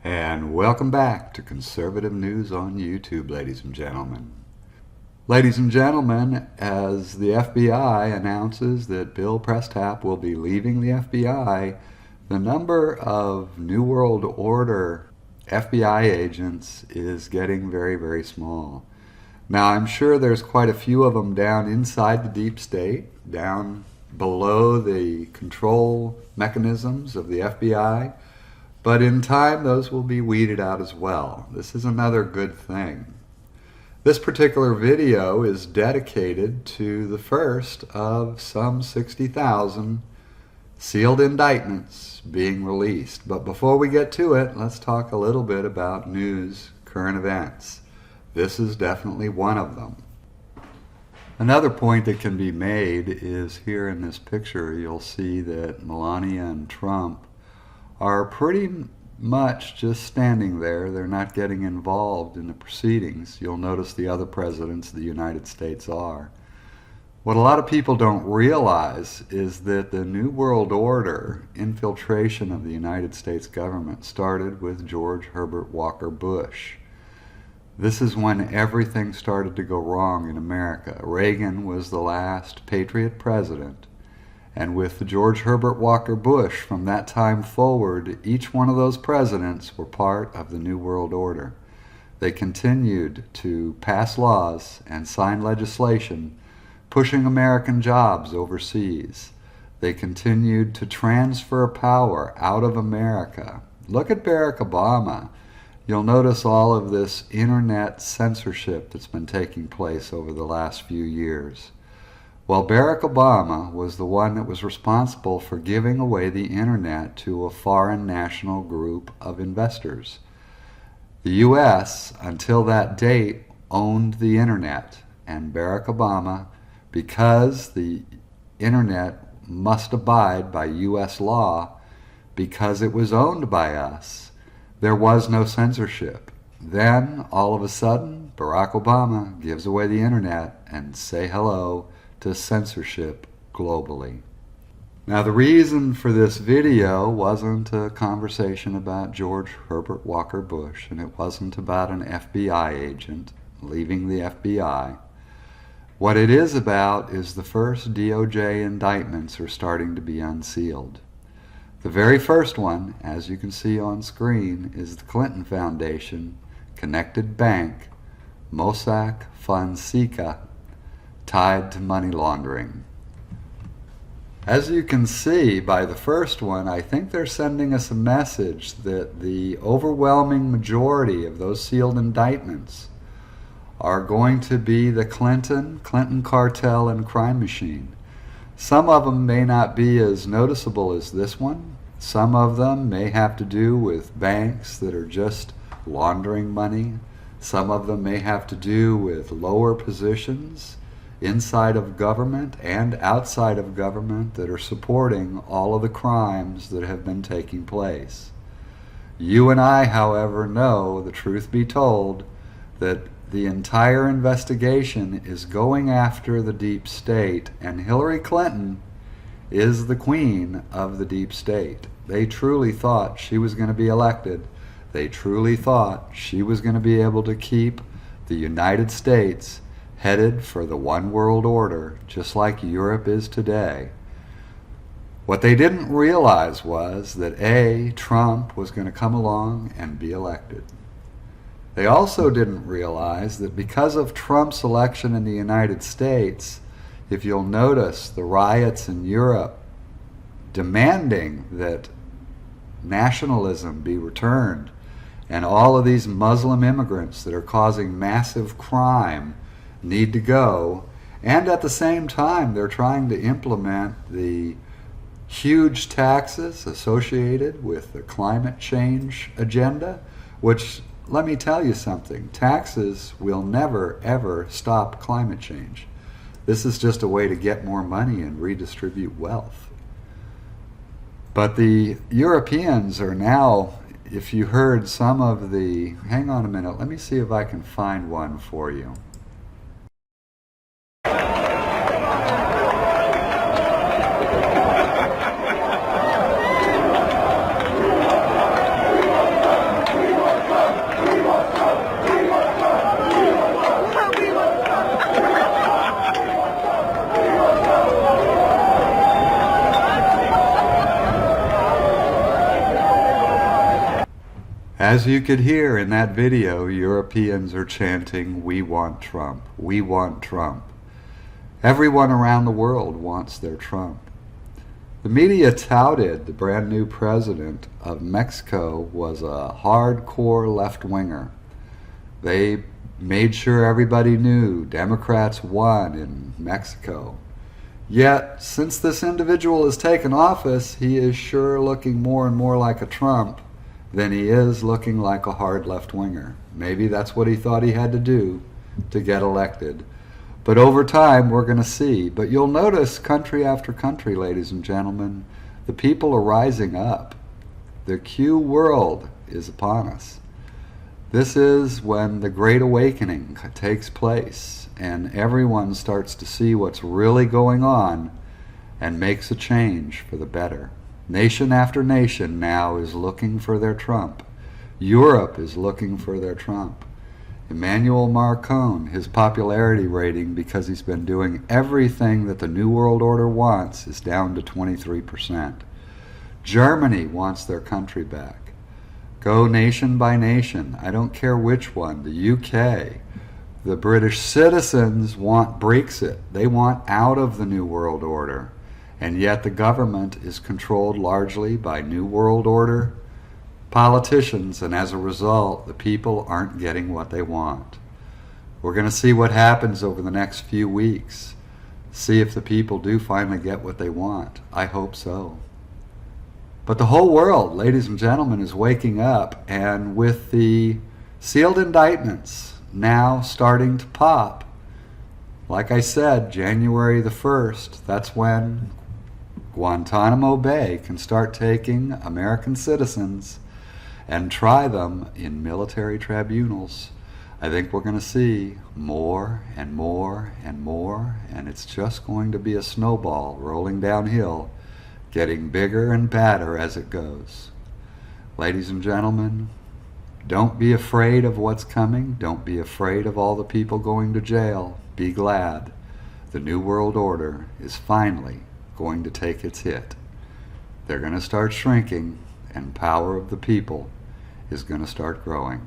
And welcome back to Conservative News on YouTube, ladies and gentlemen. Ladies and gentlemen, as the FBI announces that Bill Prestap will be leaving the FBI, the number of New World Order FBI agents is getting very, very small. Now, I'm sure there's quite a few of them down inside the deep state, down below the control mechanisms of the FBI, but in time those will be weeded out as well. This is another good thing. This particular video is dedicated to the first of some 60,000 sealed indictments being released. But before we get to it, let's talk a little bit about news, current events. This is definitely one of them. Another point that can be made is here in this picture, you'll see that Melania and Trump are pretty much just standing there. They're not getting involved in the proceedings. You'll notice the other presidents of the United States are. What a lot of people don't realize is that the New World Order infiltration of the United States government started with George Herbert Walker Bush. This is when everything started to go wrong in America. Reagan was the last patriot president. And with George Herbert Walker Bush, from that time forward, each one of those presidents were part of the New World Order. They continued to pass laws and sign legislation pushing American jobs overseas. They continued to transfer power out of America. Look at Barack Obama. You'll notice all of this internet censorship that's been taking place over the last few years. Well, Barack Obama was the one that was responsible for giving away the internet to a foreign national group of investors. The U.S., until that date, owned the internet, and Barack Obama, because the internet must abide by U.S. law, because it was owned by us, there was no censorship. Then, all of a sudden, Barack Obama gives away the internet and say hello to censorship globally. Now, the reason for this video wasn't a conversation about George Herbert Walker Bush, and it wasn't about an FBI agent leaving the FBI. What it is about is the first DOJ indictments are starting to be unsealed. The very first one, as you can see on screen, is the Clinton Foundation, Connected Bank, Mossack Fonseca, tied to money laundering. As you can see by the first one, I think they're sending us a message that the overwhelming majority of those sealed indictments are going to be the Clinton cartel and crime machine. Some of them may not be as noticeable as this one. Some of them may have to do with banks that are just laundering money. Some of them may have to do with lower positions inside of government and outside of government that are supporting all of the crimes that have been taking place. You and I, however, know, the truth be told, that the entire investigation is going after the deep state, and Hillary Clinton is the queen of the deep state. They truly thought she was going to be elected. They truly thought she was going to be able to keep the United States headed for the one world order, just like Europe is today. What they didn't realize was that Trump was going to come along and be elected. They also didn't realize that because of Trump's election in the United States, if you'll notice the riots in Europe demanding that nationalism be returned, and all of these Muslim immigrants that are causing massive crime need to go, and at the same time they're trying to implement the huge taxes associated with the climate change agenda, which, let me tell you something, taxes will never ever stop climate change. This is just a way to get more money and redistribute wealth. But the Europeans are now, if you heard some of the, hang on a minute, let me see if I can find one for you. As you could hear in that video, Europeans are chanting, "We want Trump, we want Trump." Everyone around the world wants their Trump. The media touted the brand new president of Mexico was a hardcore left-winger. They made sure everybody knew Democrats won in Mexico. Yet, since this individual has taken office, he is sure looking more and more like a Trump than he is looking like a hard left-winger. Maybe that's what he thought he had to do to get elected. But over time, we're going to see. But you'll notice country after country, ladies and gentlemen, the people are rising up. The Q world is upon us. This is when the Great Awakening takes place and everyone starts to see what's really going on and makes a change for the better. Nation after nation now is looking for their Trump. Europe is looking for their Trump. Emmanuel Macron, his popularity rating, because he's been doing everything that the New World Order wants, is down to 23%. Germany wants their country back. Go nation by nation. I don't care which one. The UK, the British citizens want Brexit. They want out of the New World Order. And yet the government is controlled largely by New World Order politicians, and as a result, the people aren't getting what they want. We're going to see what happens over the next few weeks. See if the people do finally get what they want. I hope so. But the whole world, ladies and gentlemen, is waking up, and with the sealed indictments now starting to pop, like I said, January the 1st, that's when Guantanamo Bay can start taking American citizens and try them in military tribunals. I think we're going to see more and more and more, and it's just going to be a snowball rolling downhill, getting bigger and badder as it goes. Ladies and gentlemen, don't be afraid of what's coming. Don't be afraid of all the people going to jail. Be glad. The New World Order is finally going to take its hit. They're going to start shrinking, and power of the people is going to start growing.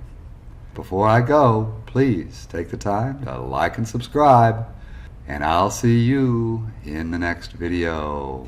Before I go, please take the time to like and subscribe, and I'll see you in the next video.